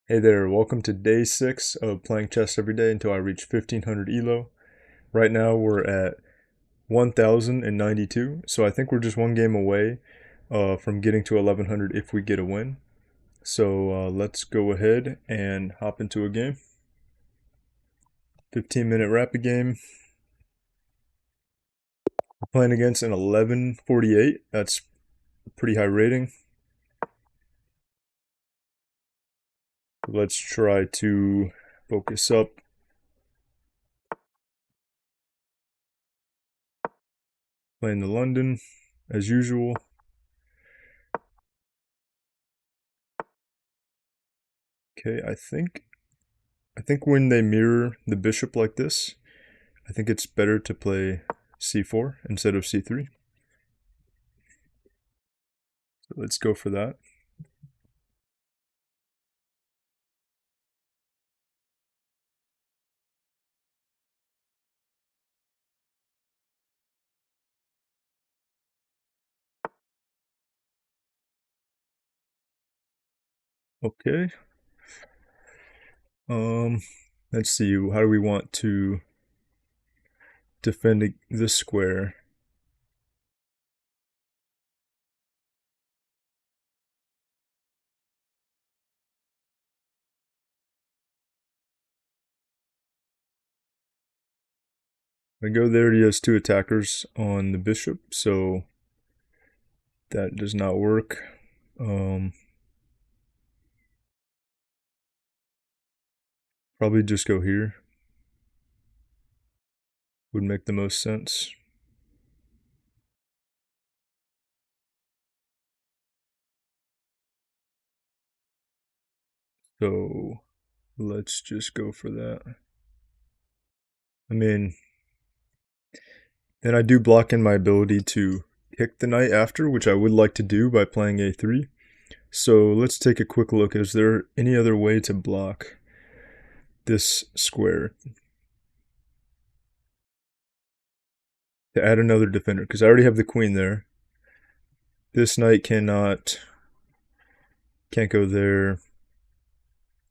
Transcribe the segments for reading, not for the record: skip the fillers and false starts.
Hey there, welcome to day 6 of playing chess every day until I reach 1500 Elo. Right now we're at 1092, so I think we're just one game away from getting to 1100 if we get a win. So let's go ahead and hop into a game. 15-minute rapid game. We're playing against an 1148, that's a pretty high rating. Let's try to focus up. Playing the London as usual. Okay, I think when they mirror the bishop like this, I think it's better to play c4 instead of c3. So let's go for that. Okay. Um, let's see. How do we want to defend this square? I go there. He has two attackers on the bishop, so that does not work. Probably just go here. Would make the most sense. So let's just go for that. I mean, then I do block in my ability to kick the knight after, which I would like to do by playing a3. So let's take a quick look. Is there any other way to block this square? To add another defender, because I already have the queen there. This knight can't go there.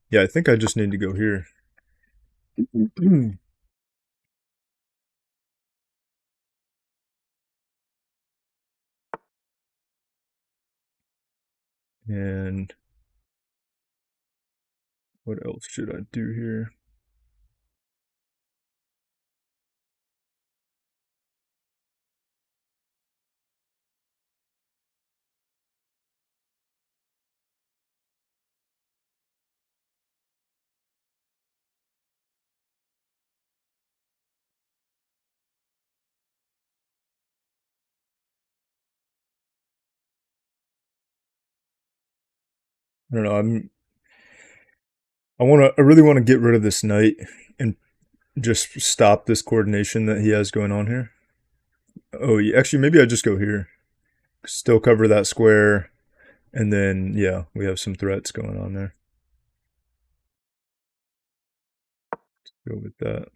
Yeah, I think I just need to go here. And what else should I do here? I don't know. I really want to get rid of this knight and just stop this coordination that he has going on here. Oh, yeah, actually, maybe I just go here. Still cover that square, and then yeah, we have some threats going on there. Go with that.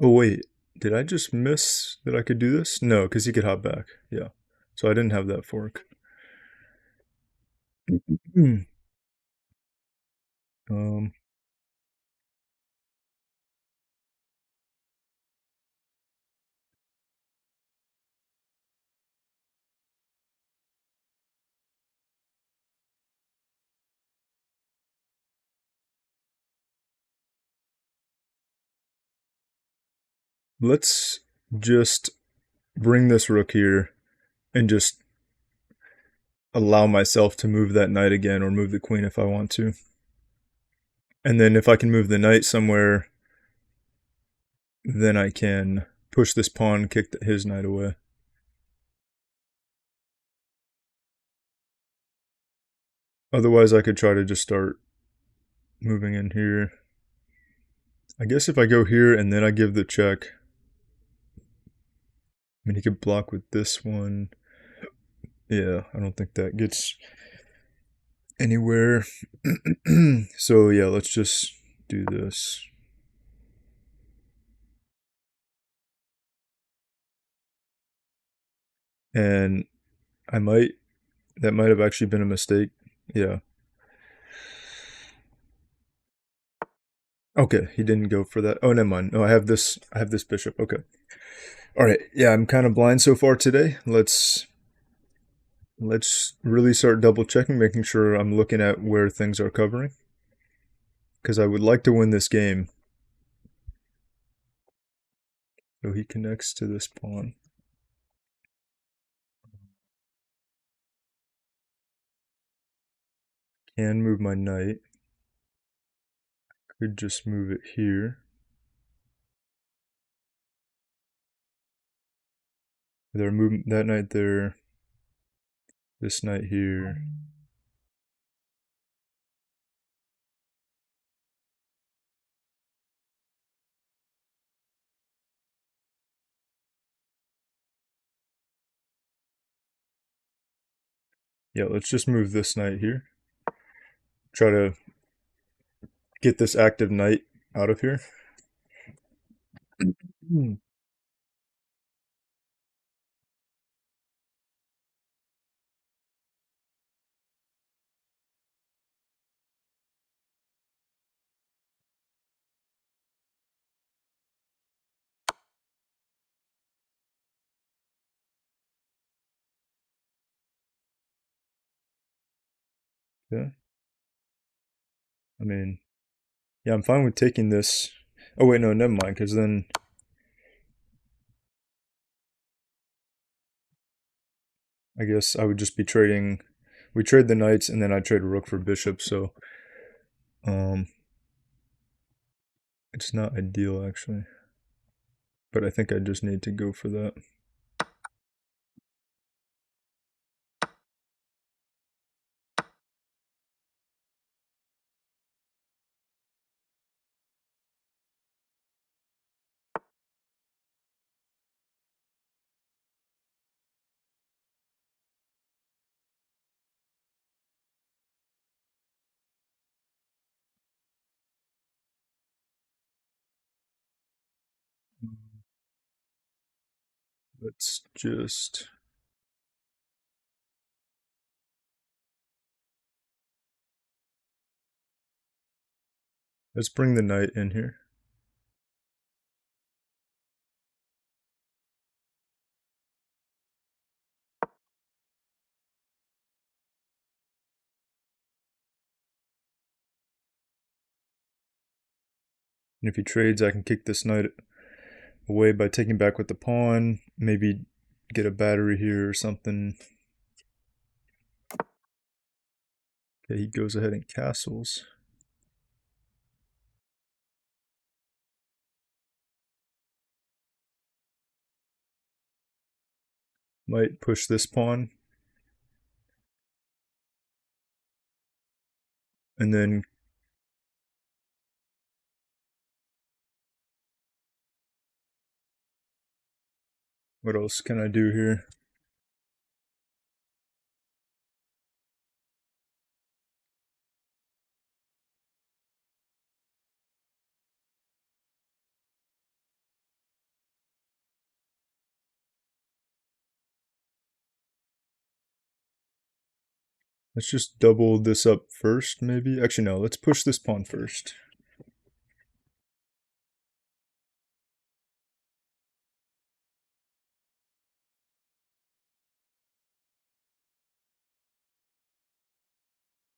Oh wait, did I just miss that I could do this? No, because he could hop back. Yeah, so I didn't have that fork. Hmm. Um, let's just bring this rook here and just allow myself to move that knight again, or move the queen if I want to. And then if I can move the knight somewhere, then I can push this pawn, kick his knight away. Otherwise, I could try to just start moving in here. I guess if I go here and then I give the check, I mean, he could block with this one. Yeah, I don't think that gets anywhere. So yeah, let's just do this. And that might have actually been a mistake. Yeah. Okay, he didn't go for that. Oh, never mind. No, I have this bishop. Okay. All right. Yeah, I'm kind of blind so far today. Let's really start double checking, making sure I'm looking at where things are covering. Because I would like to win this game. So he connects to this pawn. Can move my knight. Could just move it here. They're moving that knight there. This knight here. Yeah, let's just move this knight here. Try to get this active knight out of here. Yeah. I mean, yeah, I'm fine with taking this. Oh wait, no, never mind, because then I guess I would just be trading. We trade the knights, and then I trade a rook for bishop. So, um, it's not ideal actually, but I think I just need to go for that. Let's just let's bring the knight in here. And if he trades, I can kick this knight away by taking back with the pawn. Maybe get a battery here or something. Okay, he goes ahead and castles. Might push this pawn. And then what else can I do here? Let's just double this up first, maybe. Actually, no, let's push this pawn first.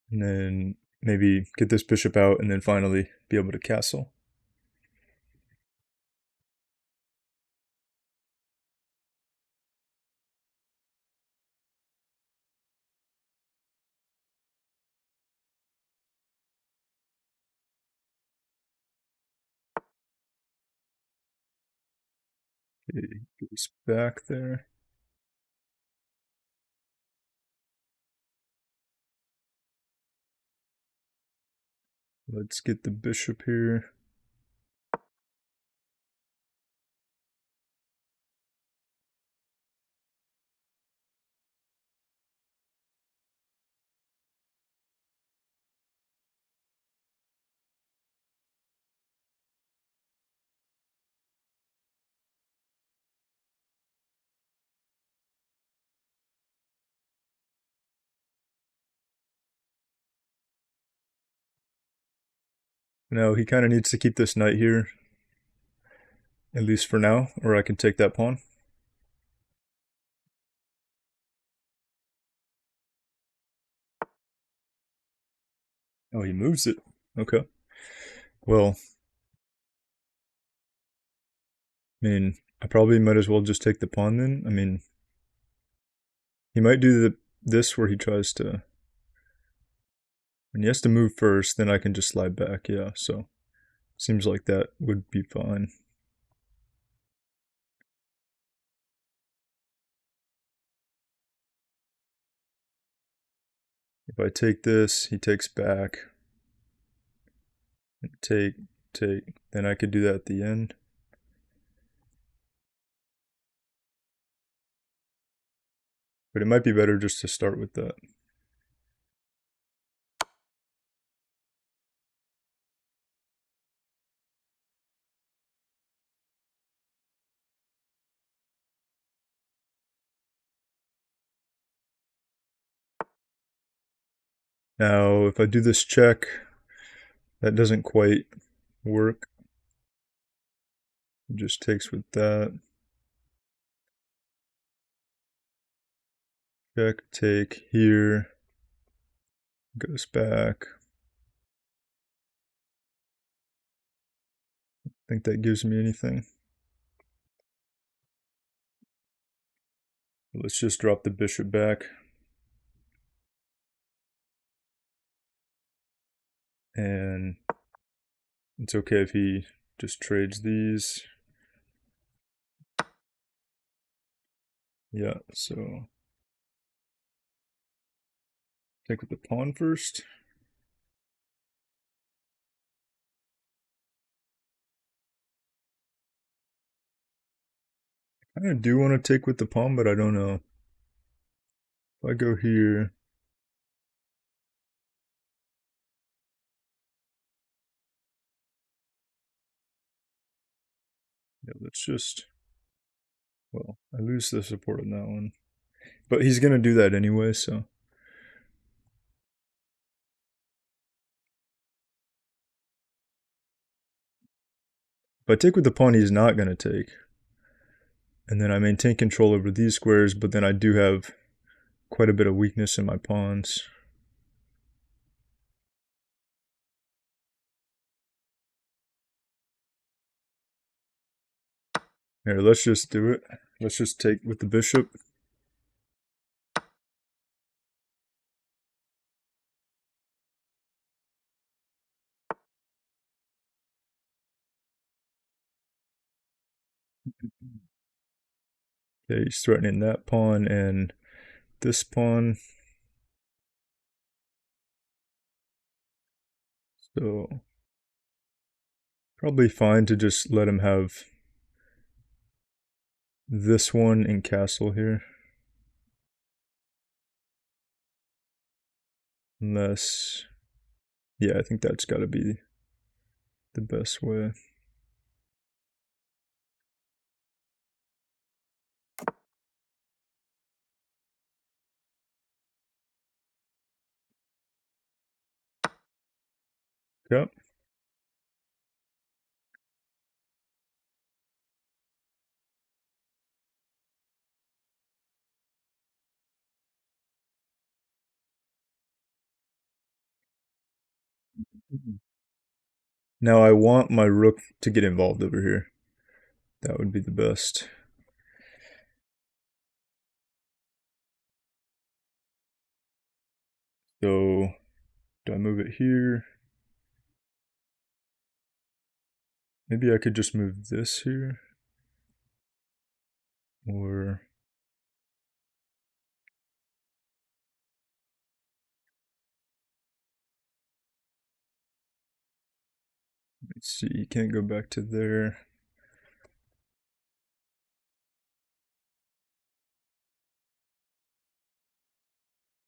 And then maybe get this bishop out and then finally be able to castle. Okay, goes back there. Let's get the bishop here. Now he kind of needs to keep this knight here, at least for now, or I can take that pawn. Oh, he moves it. Okay. Well, I mean, I probably might as well just take the pawn then. I mean, he might do this where he tries to. When he has to move first, then I can just slide back. Yeah, so seems like that would be fine. If I take this, he takes back. Take, then I could do that at the end. But it might be better just to start with that. Now, if I do this check, that doesn't quite work. It just takes with that. Check, take here. Goes back. I think that gives me anything. Let's just drop the bishop back. And it's okay if he just trades these. Yeah, so take with the pawn first. I kind of do want to take with the pawn, but I don't know. If I go here, yeah, let's just, well, I lose the support on that one. But he's going to do that anyway, so. If I take with the pawn, he's not going to take. And then I maintain control over these squares, but then I do have quite a bit of weakness in my pawns. Here, let's just do it. Let's just take with the bishop. Okay, he's threatening that pawn and this pawn. So probably fine to just let him have this one in castle here. Unless, yeah, I think that's got to be the best way. Yep. Now I want my rook to get involved over here. That would be the best. So, do I move it here? Maybe I could just move this here. Or, let's see, you can't go back to there.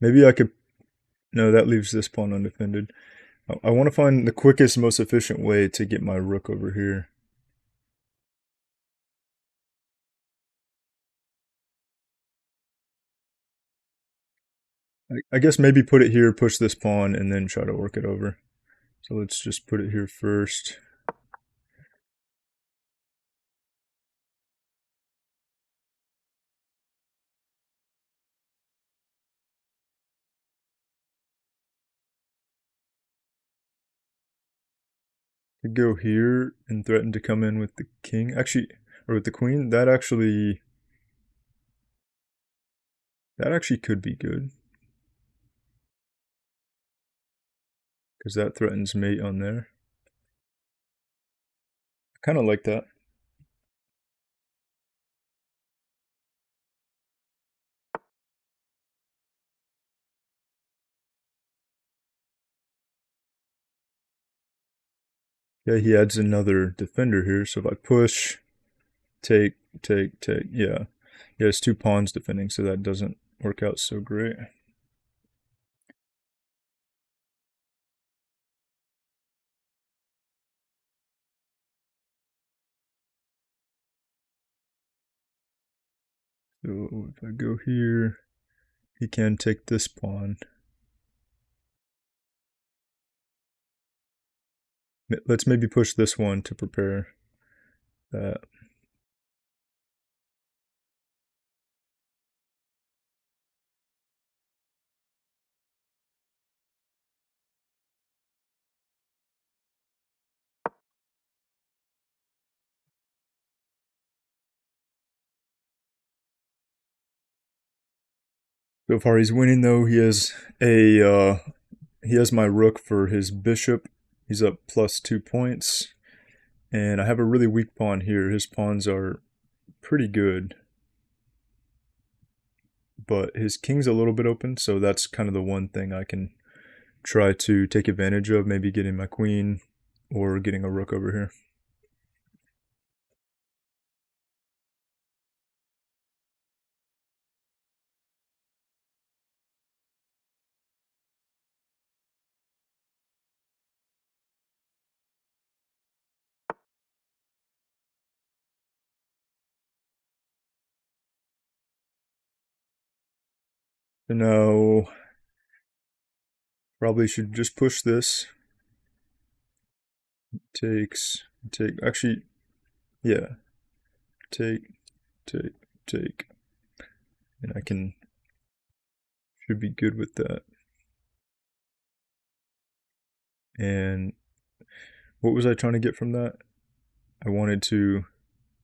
Maybe I could, no, that leaves this pawn undefended. I want to find the quickest, most efficient way to get my rook over here. I guess maybe put it here, push this pawn, and then try to work it over. So let's just put it here first. Could go here and threaten to come in with the king. Actually, or with the queen. That actually could be good. Because that threatens mate on there. I kind of like that. Yeah, he adds another defender here. So if I push, take, yeah. He has 2 pawns defending, so that doesn't work out so great. So if I go here, he can take this pawn. Let's maybe push this one to prepare that. So far he's winning though. He has my rook for his bishop. He's up plus 2 points. And I have a really weak pawn here. His pawns are pretty good. But his king's a little bit open, so that's kind of the one thing I can try to take advantage of, maybe getting my queen or getting a rook over here. So now, probably should just push this. Actually, yeah, take, take. And should be good with that. And what was I trying to get from that? I wanted to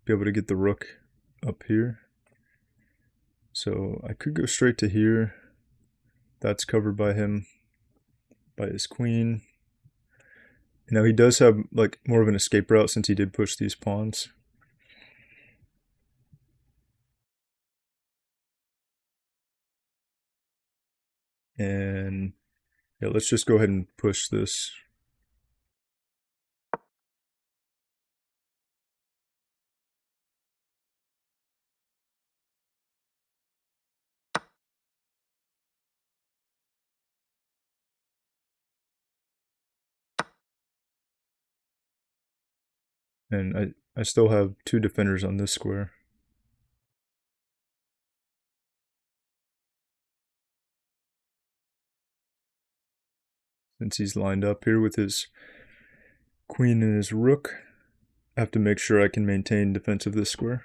be able to get the rook up here. So I could go straight to here. That's covered by him, by his queen. Now he does have like more of an escape route since he did push these pawns. And yeah, let's just go ahead and push this. And I still have 2 defenders on this square. Since he's lined up here with his queen and his rook, I have to make sure I can maintain defense of this square.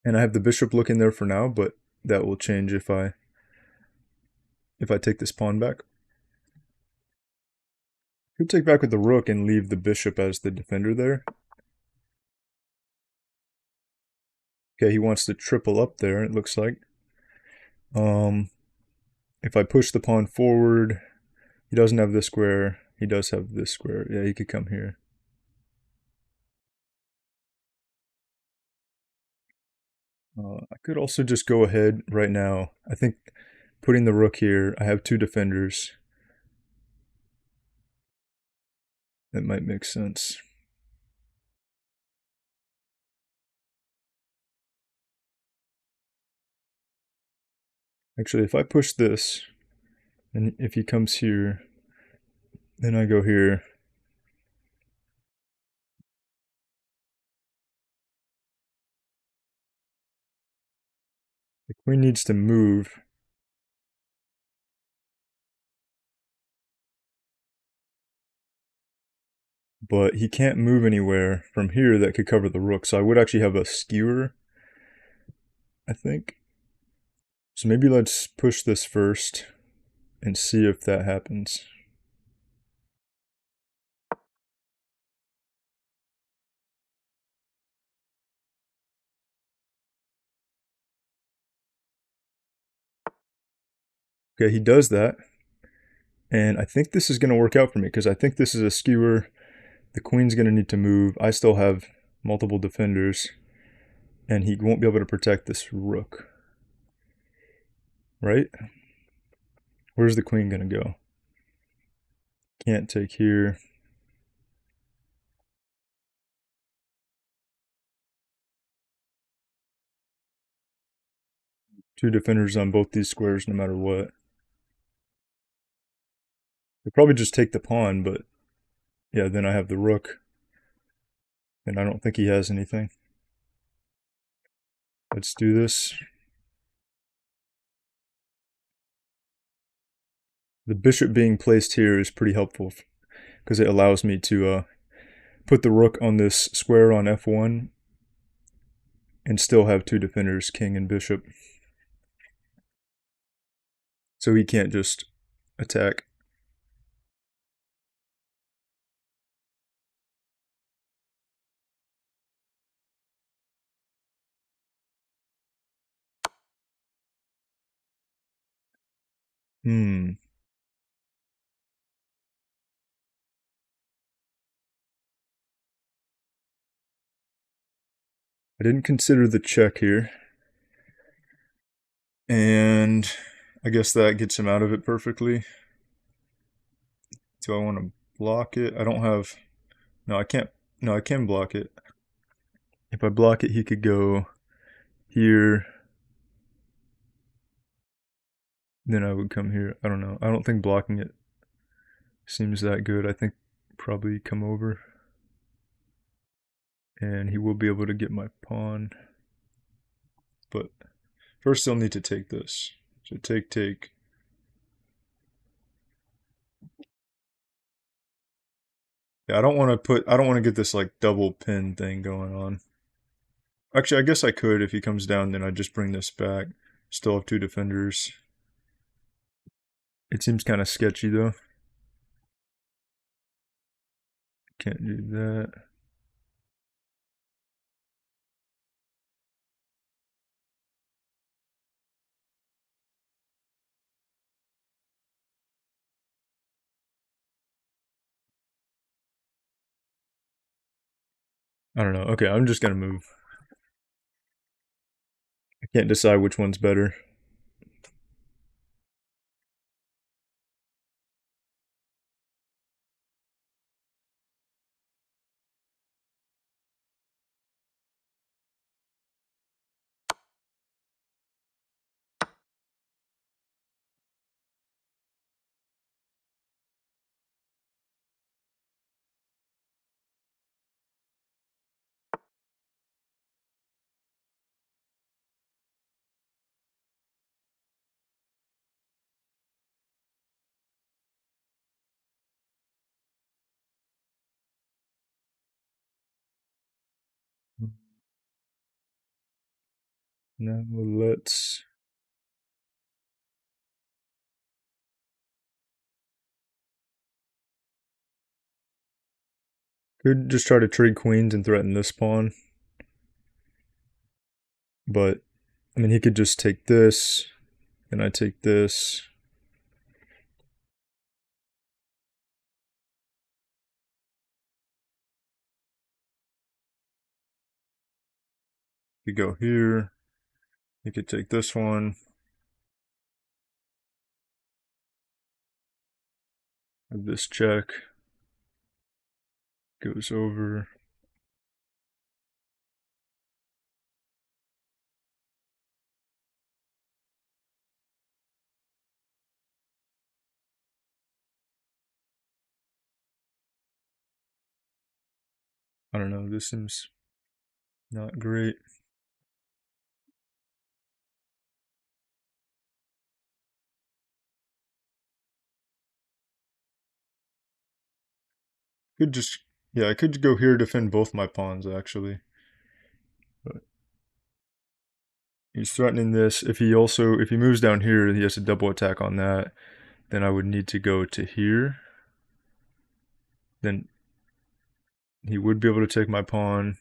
And I have the bishop looking there for now, but that will change if I take this pawn back. Could take back with the rook and leave the bishop as the defender there. Okay, he wants to triple up there, it looks like. If I push the pawn forward, he doesn't have this square. He does have this square. Yeah, he could come here. I could also just go ahead right now. I think putting the rook here, I have 2 defenders. That might make sense. Actually, if I push this, and if he comes here, then I go here. The queen needs to move. but he can't move anywhere from here that could cover the rook. So I would actually have a skewer, I think. So maybe let's push this first and see if that happens. Okay, he does that. And I think this is going to work out for me because I think this is a skewer. The queen's going to need to move. I still have multiple defenders. And he won't be able to protect this rook. Right? Where's the queen going to go? Can't take here. Two defenders on both these squares no matter what. He'll probably just take the pawn, but yeah, then I have the rook. And I don't think he has anything. Let's do this. The bishop being placed here is pretty helpful because it allows me to put the rook on this square on f1 and still have two defenders, king and bishop. So he can't just attack. Hmm. I didn't consider the check here. And I guess that gets him out of it perfectly. Do I want to block it? I don't have... No, I can't. No, I can block it. If I block it, he could go here. Then I would come here. I don't know. I don't think blocking it seems that good. I think probably come over. And he will be able to get my pawn. But first I'll need to take this. So take. Yeah, I don't want to get this like double pin thing going on. Actually, I guess I could if he comes down, then I'd just bring this back. Still have two defenders. It seems kind of sketchy though. Can't do that. I don't know. Okay, I'm just gonna move. I can't decide which one's better. Now let's... Could just try to trade queens and threaten this pawn. But, I mean, he could just take this, and I take this. You go here. You could take this one. Have this check. Goes over. I don't know, this seems not great. Could just Yeah, I could go here to defend both my pawns, actually. But he's threatening this. If he moves down here, he has a double attack on that. Then I would need to go to here. Then he would be able to take my pawn.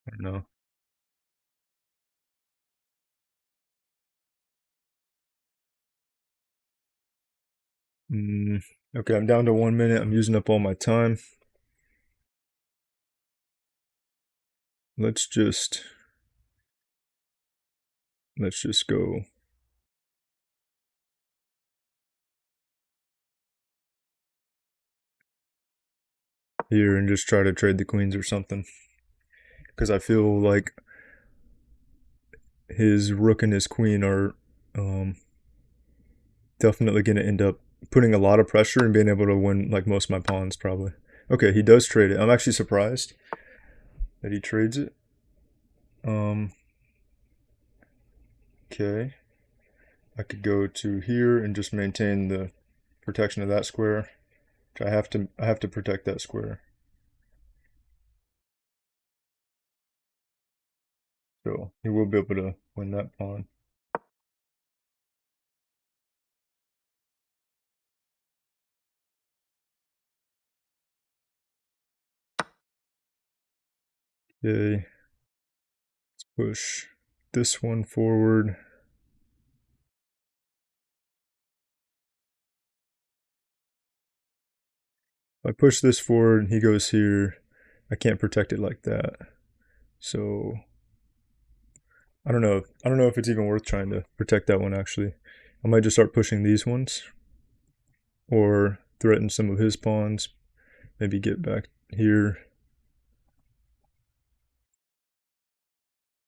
I don't know. Okay, I'm down to 1 minute. I'm using up all my time. Let's just go here and just try to trade the queens or something. Because I feel like his rook and his queen are definitely going to end up putting a lot of pressure and being able to win like most of my pawns probably. Okay, he does trade it. I'm actually surprised that he trades it. Okay. I could go to here and just maintain the protection of that square. I have to protect that square. So he will be able to win that pawn. Okay. Let's push this one forward. If I push this forward and he goes here, I can't protect it like that. So I don't know. I don't know if it's even worth trying to protect that one actually. I might just start pushing these ones or threaten some of his pawns. Maybe get back here.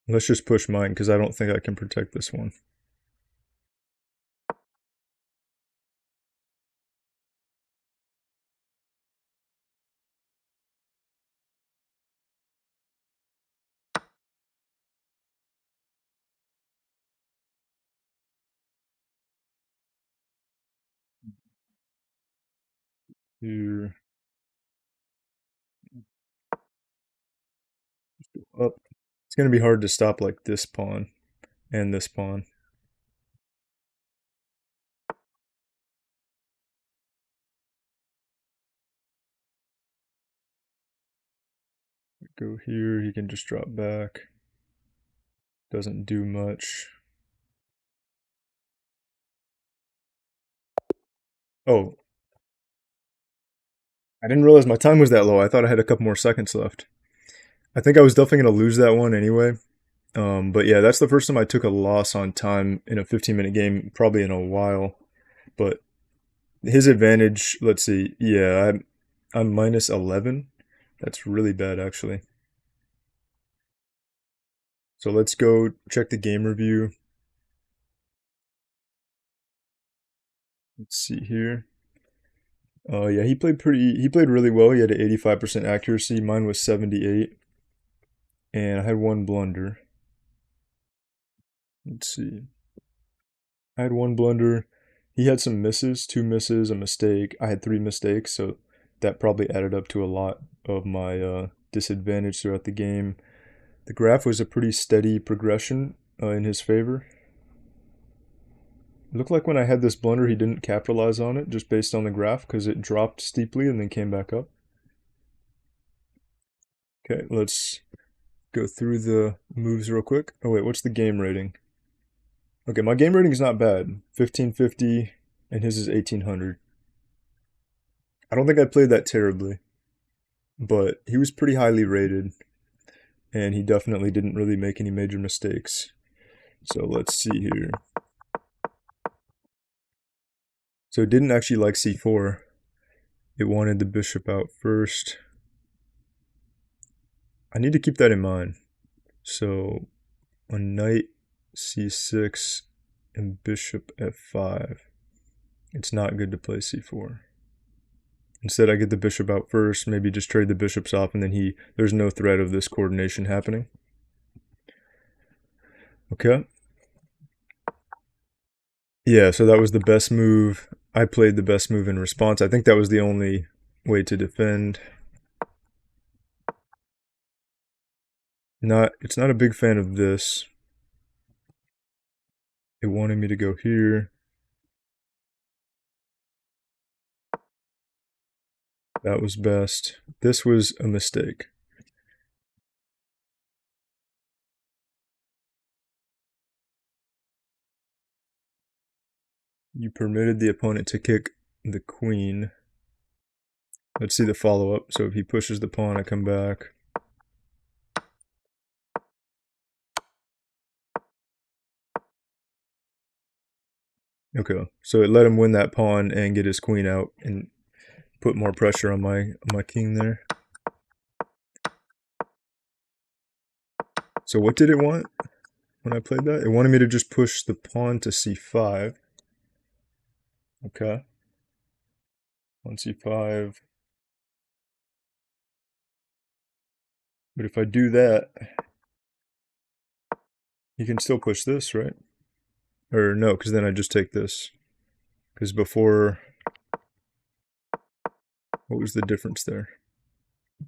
Let's just push mine because I don't think I can protect this one. Here, up. It's going to be hard to stop like this pawn and this pawn. Go here, he can just drop back. Doesn't do much. Oh, I didn't realize my time was that low. I thought I had a couple more seconds left. I think I was definitely going to lose that one anyway. But yeah, that's the first time I took a loss on time in a 15-minute game, probably in a while. But his advantage, let's see. Yeah, I'm minus 11. That's really bad, actually. So let's go check the game review. Let's see here. Yeah, he played really well. He had an 85% accuracy. Mine was 78. And I had one blunder. Let's see. I had one blunder. He had some misses, two misses, a mistake. I had three mistakes, so that probably added up to a lot of my disadvantage throughout the game. The graph was a pretty steady progression in his favor. It looked like when I had this blunder, he didn't capitalize on it just based on the graph because it dropped steeply and then came back up. Okay, let's go through the moves real quick. Oh wait, what's the game rating? Okay, my game rating is not bad. 1550 and his is 1800. I don't think I played that terribly, but he was pretty highly rated and he definitely didn't really make any major mistakes. So let's see here. So it didn't actually like c4. It wanted the bishop out first. I need to keep that in mind. So on knight c6 and bishop f5, it's not good to play c4. Instead, I get the bishop out first, maybe just trade the bishops off, and then there's no threat of this coordination happening. Okay. Yeah, so that was the best move. I played the best move in response. I think that was the only way to defend. It's not a big fan of this. It wanted me to go here. That was best. This was a mistake. You permitted the opponent to kick the queen. Let's see the follow-up. So if he pushes the pawn, I come back. Okay, so it let him win that pawn and get his queen out and put more pressure on my king there. So what did it want when I played that? It wanted me to just push the pawn to c5. Okay. On c5. But if I do that, you can still push this, right? Or no, because then I just take this. Because before, what was the difference there? I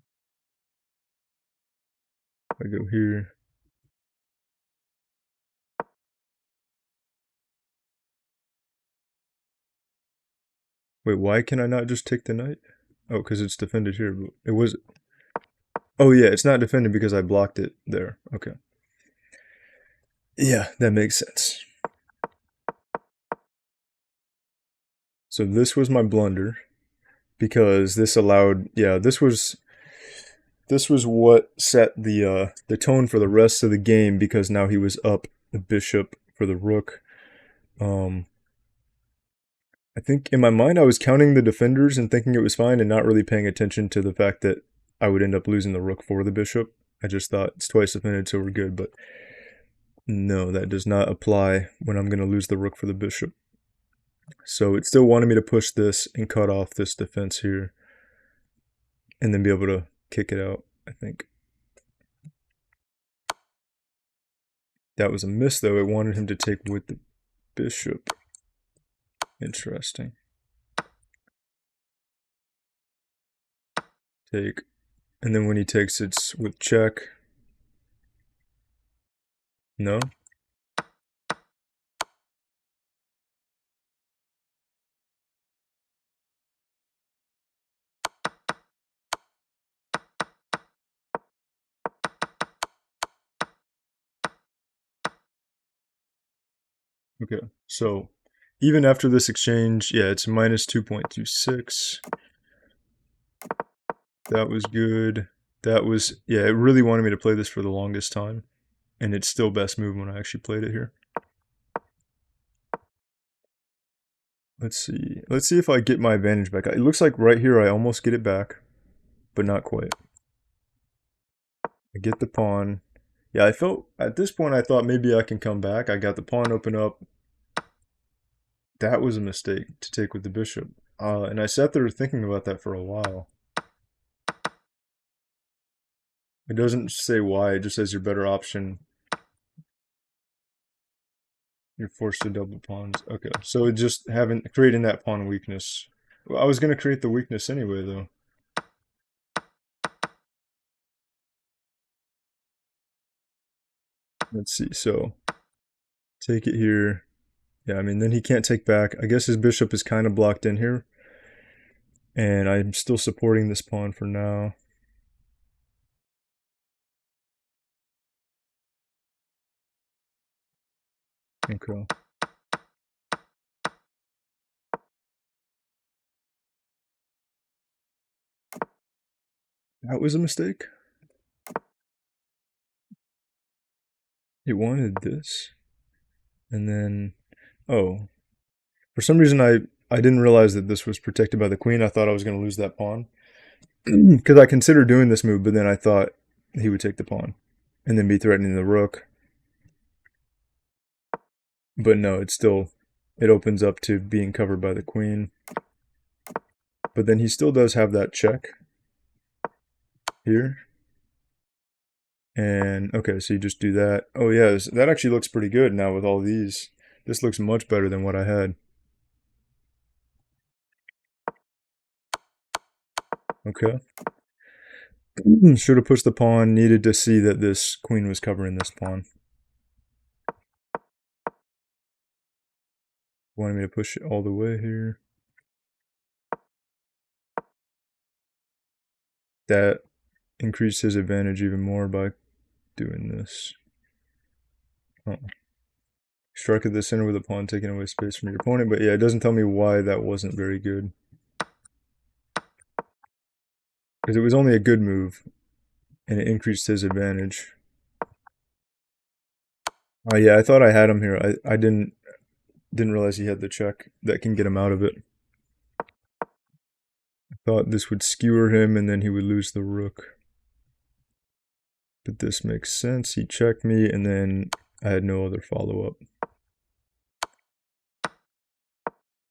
go here. Wait, why can I not just take the knight? Oh, because it's defended here. It was... Oh yeah, it's not defended because I blocked it there. Okay. Yeah, that makes sense. So this was my blunder because this allowed... Yeah, this was what set the tone for the rest of the game because now he was up the bishop for the rook. I think in my mind I was counting the defenders and thinking it was fine and not really paying attention to the fact that I would end up losing the rook for the bishop. I just thought it's twice defended, so we're good, but no, that does not apply when I'm going to lose the rook for the bishop. So it still wanted me to push this and cut off this defense here and then be able to kick it out, I think. That was a miss, though. It wanted him to take with the bishop. Interesting. Take. And then when he takes, it's with check. No? Okay, so even after this exchange, yeah, it's minus 2.26. That was good. That was, yeah, it really wanted me to play this for the longest time. And it's still best move when I actually played it here. Let's see. Let's see if I get my advantage back. It looks like right here I almost get it back, but not quite. I get the pawn. Yeah, I felt, at this point I thought maybe I can come back. I got the pawn open up. That was a mistake to take with the bishop. And I sat there thinking about that for a while. It doesn't say why, it just says your better option. You're forced to double pawns. Okay, so it just creating that pawn weakness. Well, I was going to create the weakness anyway, though. Let's see, so take it here. Yeah, I mean, then he can't take back. I guess his bishop is kind of blocked in here. And I'm still supporting this pawn for now. Okay. That was a mistake. It wanted this. And then, oh. For some reason, I didn't realize that this was protected by the queen. I thought I was going to lose that pawn. Because I considered doing this move, but then I thought he would take the pawn. And then be threatening the rook. But no, it opens up to being covered by the queen. But then he still does have that check here. And okay, so you just do that. Oh yeah, that actually looks pretty good now with all these. This looks much better than what I had. Okay. Should have pushed the pawn. Needed to see that this queen was covering this pawn. Wanted me to push it all the way here. That increased his advantage even more by doing this. Oh. Strike at the center with a pawn, taking away space from your opponent. But yeah, it doesn't tell me why that wasn't very good. Because it was only a good move, and it increased his advantage. Oh yeah, I thought I had him here. I didn't realize he had the check that can get him out of it. I thought this would skewer him and then he would lose the rook. But this makes sense. He checked me and then I had no other follow-up.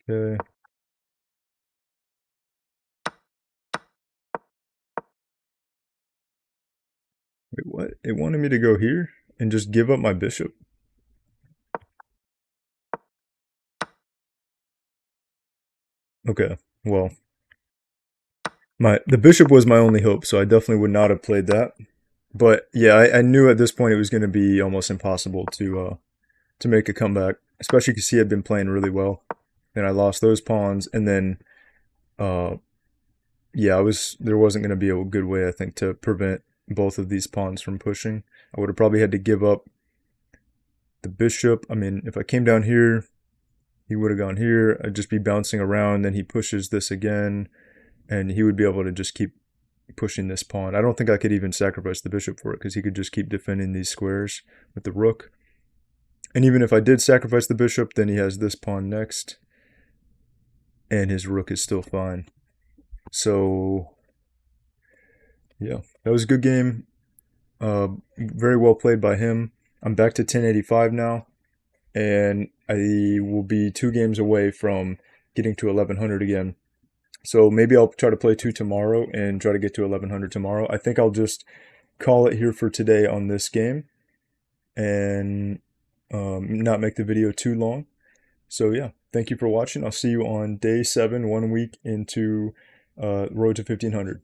Okay. Wait, what? It wanted me to go here and just give up my bishop? Okay, well, the bishop was my only hope, so I definitely would not have played that. But yeah, I knew at this point it was going to be almost impossible to make a comeback, especially because he had been playing really well. And I lost those pawns, and then uh, yeah, there wasn't going to be a good way, I think, to prevent both of these pawns from pushing. I would have probably had to give up the bishop. I mean, if I came down here, he would have gone here. I'd just be bouncing around. Then he pushes this again, and he would be able to just keep pushing this pawn. I don't think I could even sacrifice the bishop for it because he could just keep defending these squares with the rook. And even if I did sacrifice the bishop, then he has this pawn next, and his rook is still fine. So, yeah, that was a good game. Very well played by him. I'm back to 1085 now, and I will be 2 games away from getting to 1100 again. So maybe I'll try to play 2 tomorrow and try to get to 1100 tomorrow. I think I'll just call it here for today on this game and not make the video too long. So yeah, thank you for watching. I'll see you on day 7, 1 week into Road to 1500.